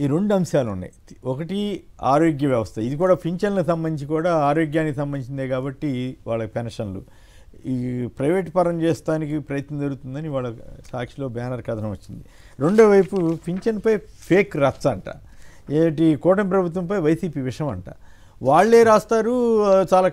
ఈ 2 అంశాలు ఉన్నాయి. ఒకటి ఆరోగ్య వ్యవస్థ, ఇది కూడా పింఛన్లకు సంబంధించి కూడా ఆరోగ్యానికి సంబంధించిందే కాబట్టి వాళ్ళ పెన్షన్లు ఈ ప్రైవేట్ పరం చేస్తానికి ప్రయత్నం జరుగుతుందని వాళ్ళ సాక్షిలో బ్యానర్ కథనం వచ్చింది. రెండో వైపు పింఛన్పై ఫేక్ రచ్చ అంట, ఏటి కూటమి ప్రభుత్వంపై వైసీపీ విషం అంట. వాళ్ళే రాస్తారు చాలా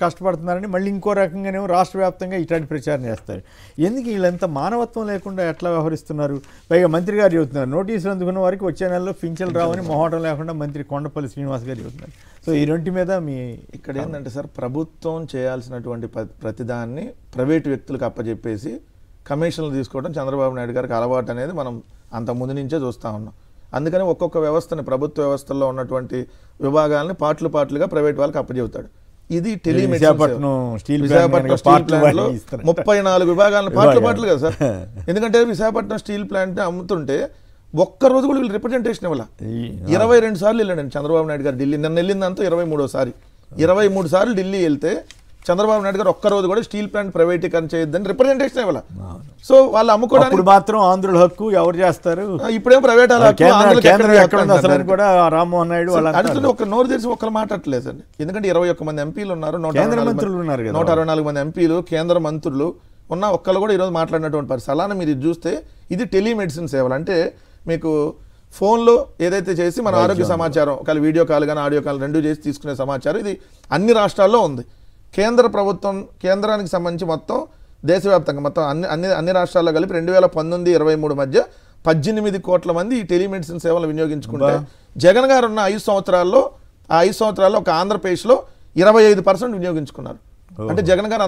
కష్టపడుతున్నారని, మళ్ళీ ఇంకో రకంగానేమో రాష్ట్ర వ్యాప్తంగా ఇట్లాంటి ప్రచారం చేస్తారు. ఎందుకు వీళ్ళంతా మానవత్వం లేకుండా ఎట్లా వ్యవహరిస్తున్నారు? పైగా మంత్రి గారు చెబుతున్నారు, నోటీసులు అందుకున్న వారికి వచ్చే నెలలో పింఛన్లు రావని మొహమాటం లేకుండా మంత్రి కొండపల్లి శ్రీనివాస్ గారు చెబుతున్నారు. సో ఈ రెంటి మీద మీ ఇక్కడ ఏంటంటే సార్, ప్రభుత్వం చేయాల్సినటువంటి ప్రతిదాన్ని ప్రైవేటు వ్యక్తులకు అప్పచెప్పేసి కమిషన్లు తీసుకోవడం చంద్రబాబు నాయుడు గారికి అలవాటు అనేది మనం అంత ముందు నుంచే చూస్తూ ఉన్నాం. అందుకని ఒక్కొక్క వ్యవస్థని, ప్రభుత్వ వ్యవస్థల్లో ఉన్నటువంటి విభాగాలని పార్ట్లుగా ప్రైవేట్ వాళ్ళకి అప్పచెబుతాడు. ఇది విశాఖపట్నం స్టీల్ ప్లాంట్లో 34 విభాగాలను పార్ట్లు కదా సార్. ఎందుకంటే విశాఖపట్నం స్టీల్ ప్లాంట్ అమ్ముతుంటే ఒక్కరోజు కూడా వీళ్ళు రిప్రజెంటేషన్ ఇవ్వాల. 22 సార్లు వెళ్ళాడు చంద్రబాబు నాయుడు గారు ఢిల్లీ. నిన్న వెళ్ళిందంతా 23సారి. 23 సార్లు ఢిల్లీ వెళ్తే చంద్రబాబు నాయుడు గారు ఒక్కరోజు కూడా స్టీల్ ప్లాంట్ ప్రైవేటీకరణ చేయొద్దని రిప్రజెంటేషన్ ఇవ్వాలి. సో వాళ్ళు అమ్ముకోవడానికి మాత్రం ఆంధ్రుల హక్కు ఎవరు చేస్తారు? ఇప్పుడేం ప్రైవేట్ కూడా రామ్మోహన్ నాయుడు అడుగుతుంటే ఒక నోరు తెరిచి ఒక్కరు మాట్లాడలేదు అండి. ఎందుకంటే 21 మంది ఎంపీలు ఉన్నారు, 164 మంది ఎంపీలు, కేంద్ర మంత్రులు ఉన్న ఒక్కళ్ళు కూడా ఈరోజు మాట్లాడినటువంటి పరిస్థితి. అలానే మీరు ఇది చూస్తే ఇది టెలిమెడిసిన్ సేవలు. అంటే మీకు ఫోన్లో ఏదైతే చేసి మన ఆరోగ్య సమాచారం, ఒకవేళ వీడియో కాల్ కానీ ఆడియో కాల్ రెండు చేసి తీసుకునే సమాచారం ఇది అన్ని రాష్ట్రాల్లో ఉంది. కేంద్ర ప్రభుత్వం, కేంద్రానికి సంబంధించి మొత్తం దేశవ్యాప్తంగా మొత్తం అన్ని రాష్ట్రాల్లో కలిపి 2019-23 మధ్య 18 కోట్ల మంది ఈ టెలిమెడిసిన్ సేవలు వినియోగించుకుంటే, జగన్ గారు ఉన్న 5 సంవత్సరాల్లో ఒక ఆంధ్రప్రదేశ్లో 25% వినియోగించుకున్నారు. అంటే జగన్ గారు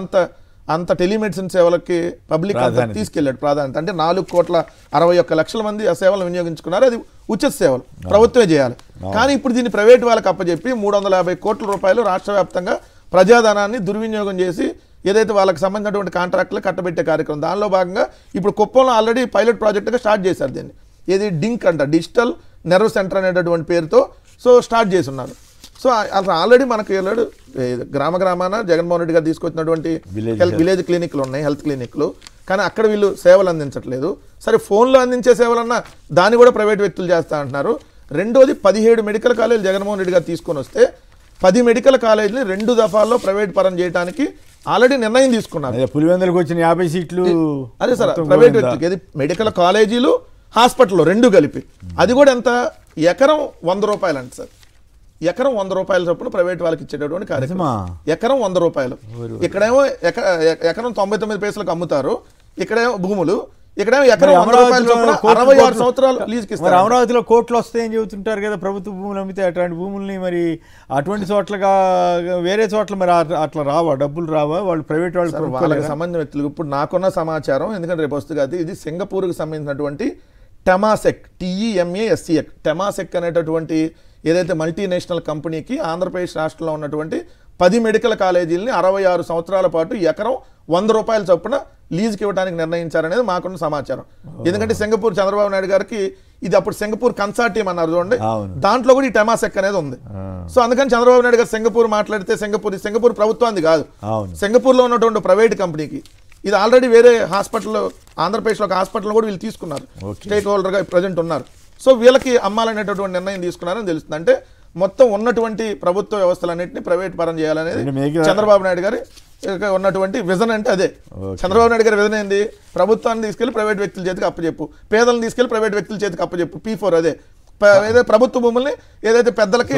అంత టెలిమెడిసిన్ సేవలకి పబ్లిక్ తీసుకెళ్ళాడు ప్రాధాన్యత. అంటే 4,61,00,000 మంది ఆ సేవలను వినియోగించుకున్నారు. అది ఉచిత సేవలు, ప్రభుత్వమే చేయాలి. కానీ ఇప్పుడు దీన్ని ప్రైవేట్ వాళ్ళకి అప్పచెప్పి 350 కోట్ల రూపాయలు రాష్ట్ర వ్యాప్తంగా ప్రజాధనాన్ని దుర్వినియోగం చేసి ఏదైతే వాళ్ళకి సంబంధించినటువంటి కాంట్రాక్టులు కట్టబెట్టే కార్యక్రమం, దానిలో భాగంగా ఇప్పుడు కుప్పంలో ఆల్రెడీ పైలట్ ప్రాజెక్టుగా స్టార్ట్ చేశారు దీన్ని. ఏది డింక్ అంట, డిజిటల్ నెర్వ్ సెంటర్ అనేటటువంటి పేరుతో స్టార్ట్ చేసి ఉన్నారు. సో అసలు ఆల్రెడీ మనకి గ్రామాన జగన్మోహన్ రెడ్డి గారు తీసుకొచ్చినటువంటి విలేజ్ క్లినిక్లు ఉన్నాయి, హెల్త్ క్లినిక్లు. కానీ అక్కడ వీళ్ళు సేవలు అందించట్లేదు. సరే ఫోన్లో అందించే సేవలన్నా దాన్ని కూడా ప్రైవేట్ వ్యక్తులు చేస్తా అంటున్నారు. రెండోది 17 మెడికల్ కాలేజీలు జగన్మోహన్ రెడ్డి గారు తీసుకొని వస్తే 10 మెడికల్ కాలేజీలు 2 దఫాల్లో ప్రైవేట్ పరం చేయడానికి ఆల్రెడీ నిర్ణయం తీసుకున్నారు. పులివెందులకు వచ్చిన 50 సీట్లు అదే సార్ ప్రైవేట్ వ్యక్తులకి. ఏది మెడికల్ కాలేజీలు, హాస్పిటల్లో 2 కలిపి. అది కూడా ఎంత, ఎకరం 100 రూపాయలు అంట సార్. ఎకరం 100 రూపాయల చొప్పున ప్రైవేట్ వాళ్ళకి ఇచ్చేటటువంటి కార్యక్రమం. ఎకరం 100 రూపాయలు. ఇక్కడేమో ఎకరం 99 పైసలకు అమ్ముతారు. ఇక్కడేమో భూములు, ఇక్కడేమో ఎకరం 100 రూపాయల చొప్పున 66 సంవత్సరాలు లీజుకి ఇస్తారు. అమరావతిలో కోట్లు వస్తాయని చెబుతుంటారు కదా ప్రభుత్వ భూములు అమ్మితే. అటువంటి భూముల్ని మరి అటువంటి చోట్లగా వేరే చోట్ల మరి అట్లా రావా, డబ్బులు రావా? వాళ్ళు ప్రైవేట్ వాళ్ళకి సంబంధించిన వ్యక్తులు. ఇప్పుడు నాకున్న సమాచారం, ఎందుకంటే రేపు వస్తుంది కదా, ఇది సింగపూర్కి సంబంధించినటువంటి టెమాసెక్, TEMASEC, టెమాసెక్ అనేటటువంటి ఏదైతే మల్టీనేషనల్ కంపెనీకి ఆంధ్రప్రదేశ్ రాష్ట్రంలో ఉన్నటువంటి 10 మెడికల్ కాలేజీలని 66 సంవత్సరాల పాటు ఎకరం 100 రూపాయల చొప్పున లీజుకి ఇవ్వడానికి నిర్ణయించారనేది మాకున్న సమాచారం. ఎందుకంటే సింగపూర్ చంద్రబాబు నాయుడు గారికి ఇది అప్పుడు సింగపూర్ కన్సార్టియం అన్నారు చూడండి, దాంట్లో కూడా ఈ టెమాసెక్ అనేది ఉంది. సో అందుకని చంద్రబాబు నాయుడు గారు సింగపూర్ మాట్లాడితే సింగపూర్ ప్రభుత్వానికి కాదు, సింగపూర్లో ఉన్నటువంటి ప్రైవేట్ కంపెనీకి. ఇది ఆల్రెడీ వేరే హాస్పిటల్, ఆంధ్రప్రదేశ్లో ఒక హాస్పిటల్ కూడా వీళ్ళు తీసుకున్నారు, స్టేక్ హోల్డర్గా ప్రజెంట్ ఉన్నారు. సో వీళ్ళకి అమ్మాలనేటటువంటి నిర్ణయం తీసుకున్నారని తెలుస్తుంది. అంటే మొత్తం ఉన్నటువంటి ప్రభుత్వ వ్యవస్థలన్నింటినీ ప్రైవేట్ పరం చేయాలనేది చంద్రబాబు నాయుడు గారి ఉన్నటువంటి విజన్. అంటే అదే చంద్రబాబు నాయుడు గారి విజన్ ఏంది, ప్రభుత్వాన్ని తీసుకెళ్లి ప్రైవేట్ వ్యక్తుల చేతికి అప్పచెప్పు, పేదలను తీసుకెళ్లి ప్రైవేట్ వ్యక్తుల చేతికి అప్పచెప్పు. P4 అదే ఏదైతే ప్రభుత్వ భూముల్ని ఏదైతే పెద్దలకి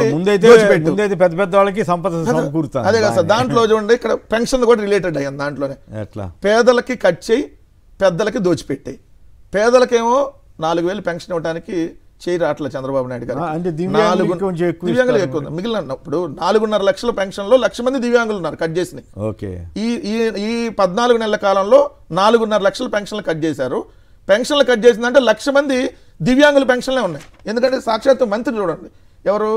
పెద్ద పెద్ద వాళ్ళకి సంపద అదే కదా సార్. దాంట్లో చూడండి ఇక్కడ పెన్షన్ కూడా రిలేటెడ్ అయ్యాను. దాంట్లోనే పేదలకి కట్ చేయి, పెద్దలకి దోచిపెట్టాయి. పేదలకేమో 4,000 పెన్షన్ ఇవ్వడానికి చేయి రావట్లే చంద్రబాబు నాయుడు గారు. దివ్యాంగులు ఎక్కువ మిగిలిన ఇప్పుడు 4.5 లక్షల పెన్షన్లో 1,00,000 మంది దివ్యాంగులు ఉన్నారు కట్ చేసిన. ఈ 14 నెలల కాలంలో 4.5 లక్షల పెన్షన్లు కట్ చేశారు. పెన్షన్లు కట్ చేసిందంటే 1,00,000 మంది దివ్యాంగుల పెన్షన్లే ఉన్నాయి. ఎందుకంటే సాక్షాత్తు మంత్రి చూడండి, ఎవరు,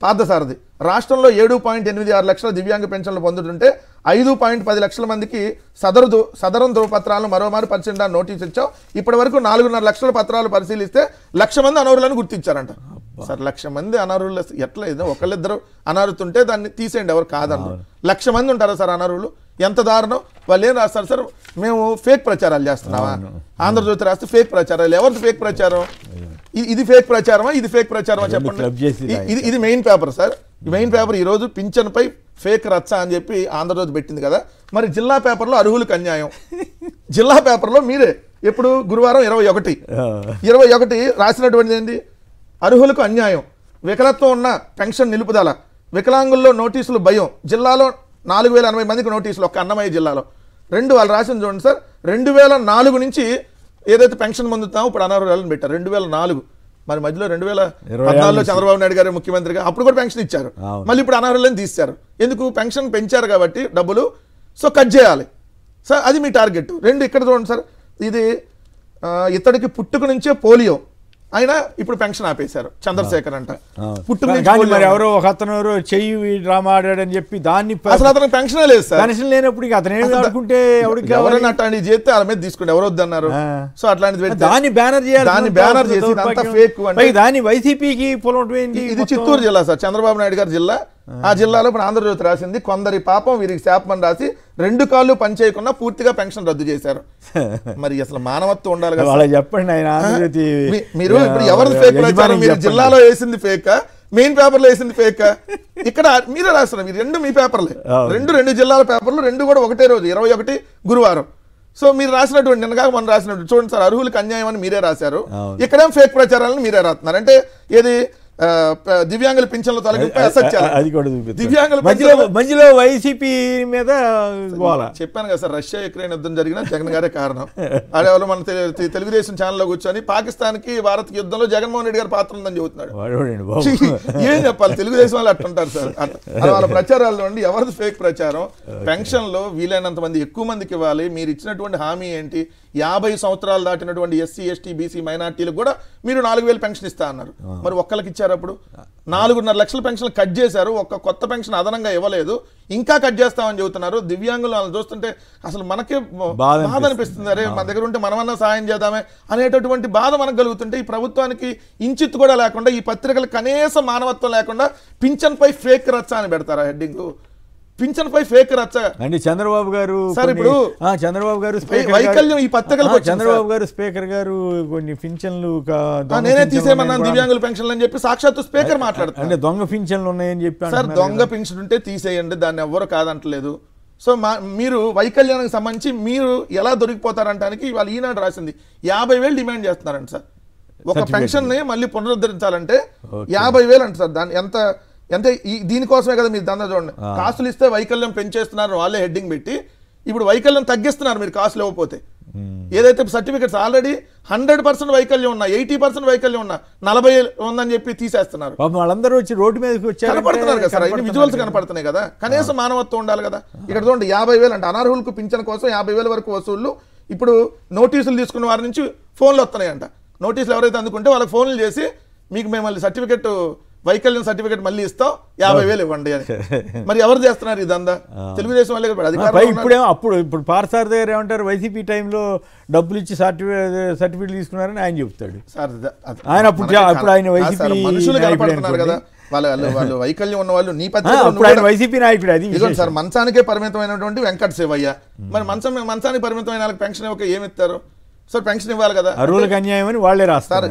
పార్థసారథి, రాష్ట్రంలో 7.86 లక్షల దివ్యాంగ పెన్షన్లు పొందుతుంటే 5.10 లక్షల మందికి సదరం ధృవపత్రాలను మరోమారు పరిశీలన నోటీస్ ఇచ్చాం. ఇప్పటి వరకు 4.5 లక్షల పత్రాలు పరిశీలిస్తే 1,00,000 మంది అనర్హులను గుర్తించారంట. సార్ 1,00,000 మంది అనర్హులు ఎట్లా? ఏదో ఒకళ్ళిద్దరు అనర్హుతుంటే దాన్ని తీసేయండి, ఎవరు కాదన్నారు. 1,00,000 మంది ఉంటారా సార్ అనర్హులు? ఎంత దారుణం! వాళ్ళు ఏం రాస్తారు సార్, మేము ఫేక్ ప్రచారాలు చేస్తున్నావా? ఆంధ్రజ్యోతి రాస్తే ఫేక్ ప్రచారాలు. ఎవరిది ఫేక్ ప్రచారం? ఇది ఫేక్ ప్రచారమా, ఇది ఫేక్ ప్రచారమా చెప్పండి. క్లబ్ చేసి ఇది మెయిన్ పేపర్ సార్. ఈ మెయిన్ పేపర్ ఈ రోజు పింఛన్పై ఫేక్ రచ్చ అని చెప్పి ఆంధ్రజ్యోతి పెట్టింది కదా. మరి జిల్లా పేపర్లో అర్హులకు అన్యాయం, జిల్లా పేపర్లో మీరే ఎప్పుడు గురువారం 21 రాసినటువంటిది ఏంది? అర్హులకు అన్యాయం, వికలత్వం ఉన్న పెన్షన్ నిలుపుదల, వికలాంగుల్లో నోటీసులు భయం, జిల్లాలో 4080 మందికి నోటీసులు ఒక్క అన్నమయ్య జిల్లాలో. వాళ్ళు రాసింది చూడండి సార్, 2004 నుంచి ఏదైతే పెన్షన్ పొందుతామో ఇప్పుడు అనర్హులను పెట్టారు 2004. మరి మధ్యలో 2014లో చంద్రబాబు నాయుడు గారు ముఖ్యమంత్రిగా అప్పుడు కూడా పెన్షన్ ఇచ్చారు. మళ్ళీ ఇప్పుడు అనర్హులను తీశారు. ఎందుకు? పెన్షన్ పెంచారు కాబట్టి డబ్బులు, సో కట్ చేయాలి సార్, అది మీ టార్గెట్. ఇక్కడ చూడండి సార్, ఇది ఇతడికి పుట్టుక నుంచే పోలియో అయినా ఇప్పుడు పెన్షన్ ఆపేశారు. చంద్రశేఖర్ అంట పుట్టుక మరి ఎవరో ఒక అతను చెయ్యి డ్రామా ఆడాడని చెప్పి దాన్ని అసలు అతనికి పెన్షన్ లేదు సార్. పెన్షన్ లేనప్పుడు అతను ఏమి ఆడుకుంటే ఎవరైనా అట్లాంటి చేస్తే వాళ్ళ మీద తీసుకుంటే ఎవరు వద్దన్నారు. సో అట్లాంటిది దాన్ని బ్యానర్ చేయాలి, దాన్ని బ్యానర్ చేసి ఫేక్ అంటే దాన్ని వైసీపీకి పొలవటమైంది. ఇది చిత్తూరు జిల్లా సార్, చంద్రబాబు నాయుడు గారి జిల్లా. ఆ జిల్లాలో ఇప్పుడు ఆంధ్రజ్యోతి రాసింది, కొందరి పాపం వీరికి శాపమని రాసి 2 కాళ్ళు పనిచేయకుండా పూర్తిగా పెన్షన్ రద్దు చేశారు. మరి అసలు మానవత్వం ఉండాలి కదా. చెప్పండి ఆయన ఆంధ్రజ్యోతి మీరు ఇప్పుడు ఎవరిది ఫేక్ ప్రచారం? మీరు జిల్లాలో వేసింది ఫేక్, మెయిన్ పేపర్లో వేసింది ఫేక్. ఇక్కడ మీరే రాస్తున్నారు, మీరు 2 మీ పేపర్లే, 2 జిల్లాల పేపర్లు 2 కూడా ఒకటే రోజు 21 గురువారం. సో మీరు రాసినటువంటి నిన్నగా మనం రాసినటువంటి చూడండి సార్, అర్హులకు అన్యాయం అని మీరే రాశారు. ఇక్కడేం ఫేక్ ప్రచారాలను మీరే రాస్తున్నారు. అంటే ఏది దివ్యాంగుల పింఛన్ల తొలగింపు మధ్యలో వైసీపీ మీద చెప్పాను కదా సార్, రష్యా యుక్రెయిన్ యుద్ధం జరిగిన జగన్ గారే కారణం. అదే వాళ్ళు మన తెలుగుదేశం ఛానల్లో కూర్చొని పాకిస్తాన్ కి భారత్ కి యుద్ధంలో జగన్మోహన్ రెడ్డి గారి పాత్ర ఉందని చెబుతున్నాడు. ఏం చెప్పాలి, తెలుగుదేశం వాళ్ళు అట్టుంటారు సార్. వాళ్ళ ప్రచారాల్లో ఉండి ఎవరిది ఫేక్ ప్రచారం? పెన్షన్ లో వీలైనంత మంది ఎక్కువ మందికి ఇవ్వాలి. మీరు ఇచ్చినటువంటి హామీ ఏంటి? 50 సంవత్సరాలు దాటినటువంటి ఎస్సీ ఎస్టీ బీసీ మైనార్టీలకు కూడా మీరు 4000 పెన్షన్ ఇస్తా అన్నారు. మరి ఒక్కరికి ఇచ్చారు, అప్పుడు 4.5 లక్షల పెన్షన్ కట్ చేశారు, ఒక్క కొత్త పెన్షన్ అదనంగా ఇవ్వలేదు, ఇంకా కట్ చేస్తామని చెబుతున్నారు. దివ్యాంగులు వాళ్ళని చూస్తుంటే అసలు మనకే బాధ అనిపిస్తుంది. అరే మన దగ్గర ఉంటే మనమన్నా సాయం చేద్దామే అనేటటువంటి బాధ మనకు కలుగుతుంటే, ఈ ప్రభుత్వానికి ఇంచిత్తు కూడా లేకుండా, ఈ పత్రికలు కనీసం మానవత్వం లేకుండా పింఛన్ పై ఫేక్ రచ్చ అని పెడతారా హెడ్డింగ్? పింఛన్ పై ఫేక్ రచ్చ అండి. చంద్రబాబు గారు సార్, ఇప్పుడు చంద్రబాబు గారు వైకల్యం ఈ పత్రికలు చంద్రబాబు గారు స్పీకర్ గారు కొన్ని పింఛన్లు నేనే తీసేయమన్నాను దివ్యాంగుల పెన్షన్లు అని చెప్పి సాక్షాత్తు స్పీకర్ మాట్లాడుతారు. అంటే దొంగ పింఛన్లు ఉన్నాయని చెప్పి సార్, దొంగ పెన్షన్ ఉంటే తీసేయండి, దాన్ని ఎవ్వరు కాదంటలేదు. సో మీరు వైకల్యానికి సంబంధించి మీరు ఎలా దొరికిపోతారంటానికి వాళ్ళు ఈనాడు రాసింది 50,000 డిమాండ్ చేస్తున్నారంట సార్. ఒక పెన్షన్ ని మళ్ళీ పునరుద్ధరించాలంటే 50,000 అంట సార్. దాని ఎంత దీనికోసమే కదా మీరు దందా చూడండి. కాసులు ఇస్తే వైకల్యం పెంచేస్తున్నారు వాళ్ళే హెడ్డింగ్ పెట్టి, ఇప్పుడు వైకల్యం తగ్గిస్తున్నారు మీరు కాసులు ఇవ్వకపోతే. ఏదైతే సర్టిఫికెట్స్ ఆల్రెడీ 100% వైకల్యం ఉన్నా, 80% వైకల్యం ఉన్నా, 40 ఉందని చెప్పి తీసేస్తున్నారు. వాళ్ళందరూ వచ్చి రోడ్డు మీదకి వచ్చి కనపడుతున్నారు కదా సార్, విజువల్స్ కనపడుతున్నాయి కదా. కనీసం మానవత్వం ఉండాలి కదా. ఇక్కడ చూడండి 50,000 అంటే అనర్హులకు పింఛన్ కోసం 50,000 వరకు వసూళ్లు. ఇప్పుడు నోటీసులు తీసుకున్న వారి నుంచి ఫోన్లు వస్తున్నాయంట. నోటీసులు ఎవరైతే అందుకుంటే వాళ్ళకి ఫోన్లు చేసి మీకు మేము మళ్ళీ సర్టిఫికెట్ వైకల్యం సర్టిఫికేట్ మళ్ళీ ఇస్తాం 50,000 ఇవ్వండి అని. మరి ఎవరు చేస్తున్నారు ఇదంతా? తెలుగుదేశం వాళ్ళే. ఇప్పుడు పార్సార్ దగ్గర ఏమంటారు, వైసీపీ టైంలో డబ్బులు ఇచ్చి సర్టిఫికేట్ తీసుకున్నారని ఆయన చెప్తాడు సార్. ఆయన అప్పుడు ఆయన వైసీపీ మనుషులు కనపడుతున్నారు కదా, వాళ్ళు వైకల్యం ఉన్న వాళ్ళు. నీ పత్రిక వైసీపీ నాయకుడు అది సార్. మంచానికే పరిమితమైనటువంటి వెంకట శివయ్య, మరి మంచానికి పరిమితమైన వాళ్ళకి పెన్షన్ ఇవ్వక ఏమిస్తారు సార్? పెన్షన్ ఇవ్వాలి కదా. అర్హులకు అన్యాయం అని వాళ్ళే రాస్తారు.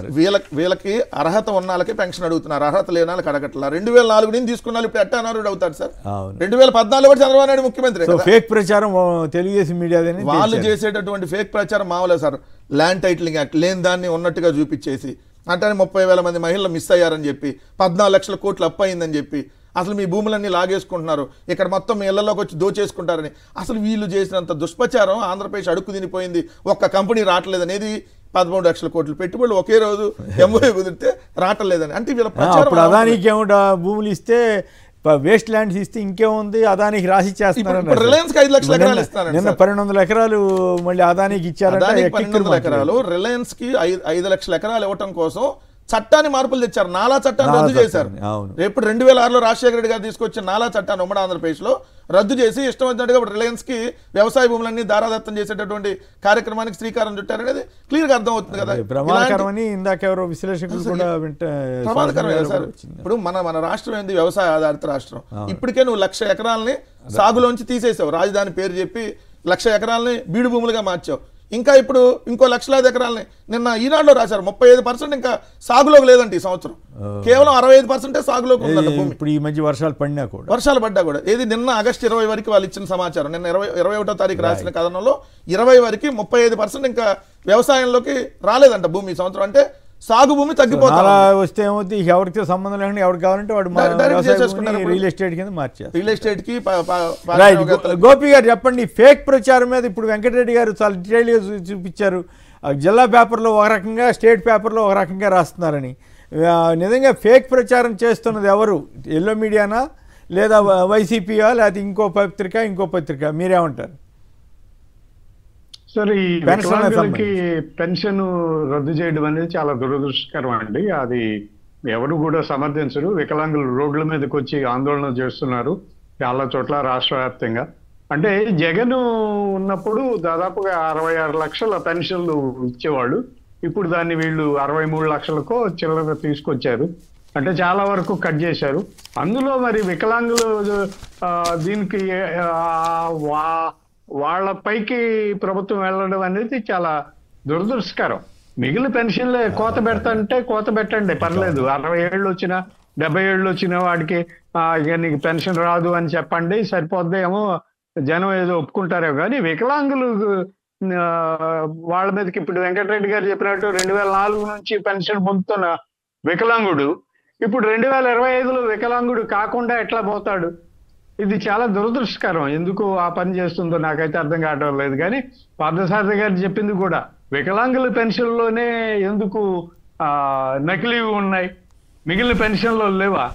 వీళ్ళకి అర్హత ఉన్న వాళ్ళకి పెన్షన్ అడుగుతున్నారు, అర్హత లేని వాళ్ళకి అడగట్లా. 2004 నుంచి తీసుకున్న వాళ్ళు ఇప్పుడు ఎట్ట అనర్హుడు అవుతారు సార్? 2014 కూడా చంద్రబాబు నాయుడు ముఖ్యమంత్రి. ఫేక్ ప్రచారం తెలుగుదేశం మీడియా వాళ్ళు చేసేటటువంటి ఫేక్ ప్రచారం మామూలే సార్. ల్యాండ్ టైటిలింగ్ యాక్ట్ లేని దాన్ని ఉన్నట్టుగా చూపించేసి, అంటే 30,000 మంది మహిళలు మిస్ అయ్యారని చెప్పి, 14 లక్షల కోట్లు అప్పు అయిందని చెప్పి, అసలు మీ భూములన్నీ లాగేసుకుంటున్నారు, ఇక్కడ మొత్తం మీ ఇళ్లలోకి వచ్చి దోచేసుకుంటారని. అసలు వీళ్ళు చేసినంత దుష్ప్రచారం. ఆంధ్రప్రదేశ్ అడుక్కు తినిపోయింది, ఒక్క కంపెనీ రావట్లేదు అనేది. 13 లక్షల కోట్లు పెట్టుబడులు ఒకే రోజు ఎంఓఏ కుదిరితే రావట్లేదని. అంటే వీళ్ళ ప్రచారం. అదానికి ఏమో భూములు ఇస్తే, వేస్ట్ ల్యాండ్స్ ఇస్తే ఇంకేముంది, అదానికి రాసి ఇచ్చేస్తున్నారు. రిలయన్స్ 5 లక్షల ఎకరాలు ఇస్తారు. నిన్న 1200 ఎకరాలు మళ్ళీ అదానికి ఇచ్చారు. 1200 ఎకరాలు రిలయన్స్ కి 5 లక్షల ఎకరాలు ఇవ్వటం కోసం చట్టాన్ని మార్పులు తెచ్చారు. నాలా చట్టాన్ని రద్దు చేశారు. ఎప్పుడు 2006లో రాజశేఖర రెడ్డి గారు తీసుకొచ్చిన నాలా చట్టాన్ని ఉమ్మడి ఆంధ్రప్రదేశ్ లో రద్దు చేసి ఇష్టం వచ్చినట్టుగా రిలయన్స్ కి వ్యవసాయ భూములన్నీ దారాదత్తం చేసేటటువంటి కార్యక్రమానికి శ్రీకారం చుట్టారనేది క్లియర్ గా అర్థం అవుతుంది కదా. ప్రమాదకరమే సార్. ఇప్పుడు మన రాష్ట్రం ఏంది? వ్యవసాయ ఆధారిత రాష్ట్రం. ఇప్పటికే నువ్వు 1,00,000 ఎకరాలని సాగులోంచి తీసేసావు. రాజధాని పేరు చెప్పి 1,00,000 ఎకరాలని బీడు భూములుగా మార్చావు. ఇంకా ఇప్పుడు ఇంకో లక్షలాది ఎకరాలని నిన్న ఈనాడులో రాశారు 35% ఇంకా సాగులోకి లేదంట ఈ సంవత్సరం. కేవలం 65% సాగులోకి ఉందంట భూమి. ఇప్పుడు ఈ మధ్య వర్షాలు పడినా కూడా ఏది నిన్న ఆగస్టు 20 వరకు వాళ్ళు ఇచ్చిన సమాచారం, నిన్న 21వ తారీఖు రాసిన కథనంలో 20 వరకు 35% ఇంకా వ్యవసాయంలోకి రాలేదంట భూమి ఈ సంవత్సరం. అంటే సాగు భూమి తగ్గిపోతుంది. అలా వస్తే ఏమవుతుంది, ఎవరితో సంబంధం లేకుండా ఎవరికి కావాలంటే వాడు రియల్ ఎస్టేట్ కింద మార్చారు. రియల్ ఎస్టేట్ కి గోపి గారు చెప్పండి, ఫేక్ ప్రచారం మీద ఇప్పుడు వెంకటరెడ్డి గారు చాలా డీటెయిల్గా చూపించారు. జిల్లా పేపర్లో ఒక రకంగా, స్టేట్ పేపర్లో ఒక రకంగా రాస్తున్నారని. నిజంగా ఫేక్ ప్రచారం చేస్తున్నది ఎవరు? ఎల్లో మీడియానా, లేదా వైసీపీయా, లేదా ఇంకో పత్రిక మీరేమంటారు? సరే, ఈ వికలాంగులకి పెన్షన్ రద్దు చేయడం అనేది చాలా దురదృష్టకరం అండి. అది ఎవరు కూడా సమర్థించరు. వికలాంగులు రోడ్ల మీదకి వచ్చి ఆందోళన చేస్తున్నారు చాలా చోట్ల రాష్ట్ర వ్యాప్తంగా. అంటే జగన్ ఉన్నప్పుడు దాదాపుగా 66 లక్షల పెన్షన్లు ఇచ్చేవాళ్ళు. ఇప్పుడు దాన్ని వీళ్ళు 63 లక్షలకో చిల్లర తీసుకొచ్చారు. అంటే చాలా వరకు కట్ చేశారు. అందులో మరి వికలాంగులు దీనికి వాళ్ళ పైకి ప్రభుత్వం వెళ్ళడం అనేది చాలా దురదృష్టకరం. మిగిలిన పెన్షన్లే కోత పెడతాంటే కోత పెట్టండి, పర్లేదు. 60 ఏళ్ళు వచ్చినా 70 ఏళ్ళు వచ్చినా వాడికి ఇక నీకు పెన్షన్ రాదు అని చెప్పండి, సరిపోద్ది ఏమో, జనం ఏదో ఒప్పుకుంటారేమో. కానీ వికలాంగులు వాళ్ళ మీదకి ఇప్పుడు వెంకటరెడ్డి గారు చెప్పినట్టు 2004 నుంచి పెన్షన్ పొందుతున్న వికలాంగుడు ఇప్పుడు 2025లో వికలాంగుడు కాకుండా ఎట్లా పోతాడు? ఇది చాలా దురదృష్టకరం. ఎందుకు ఆ పని చేస్తుందో నాకైతే అర్థం కావడం లేదు. కానీ పార్థసారథి గారు చెప్పింది కూడా, వికలాంగుల పెన్షన్లోనే ఎందుకు నకిలీ ఉన్నాయి, మిగిలిన పెన్షన్లో లేవా?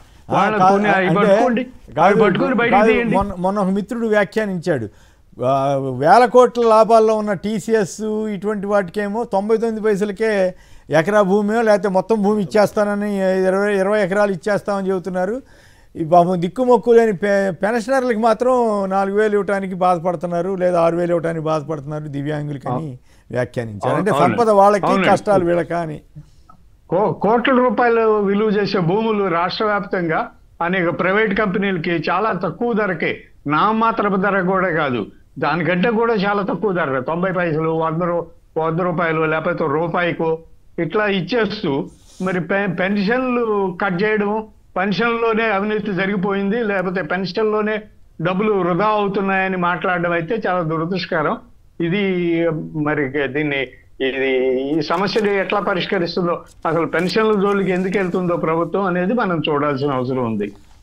మొన్న ఒక మిత్రుడు వ్యాఖ్యానించాడు, వేల కోట్ల లాభాల్లో ఉన్న టీసీఎస్ ఇటువంటి వాటికేమో 99 పైసలకే ఎకరా భూమి, లేకపోతే మొత్తం భూమి ఇచ్చేస్తానని 20 ఎకరాలు ఇచ్చేస్తామని చెబుతున్నారు. ఈ పాపం దిక్కుమొక్కు లేని పెన్షనర్లకు మాత్రం 4,000 ఇవ్వడానికి బాధపడుతున్నారు, లేదా 6,000 ఇవ్వడానికి బాధపడుతున్నారు దివ్యాంగులకి అని వ్యాఖ్యానించారు. అంటే సంపద వాళ్ళకి, కష్టాలు వీళ్ళక అని. కోట్ల రూపాయలు విలువ చేసే భూములు రాష్ట్ర వ్యాప్తంగా అనేక ప్రైవేట్ కంపెనీలకి చాలా తక్కువ ధరకే, నామాత్రపు ధర కూడా కాదు, దానికంటే కూడా చాలా తక్కువ ధర, 90 పైసలు, 100 రూపాయలు, లేకపోతే రూపాయికో ఇట్లా ఇచ్చేస్తూ మరి పెన్షన్లు కట్ చేయడం, పెన్షన్లోనే అవినీతి జరిగిపోయింది, లేకపోతే పెన్షన్లోనే డబ్బులు వృధా అవుతున్నాయని మాట్లాడడం అయితే చాలా దురదృష్టకరం. ఇది మరి ఈ సమస్యని ఎట్లా పరిష్కరిస్తుందో, అసలు పెన్షన్ల జోలికి ఎందుకు వెళ్తుందో ప్రభుత్వం అనేది మనం చూడాల్సిన అవసరం ఉంది.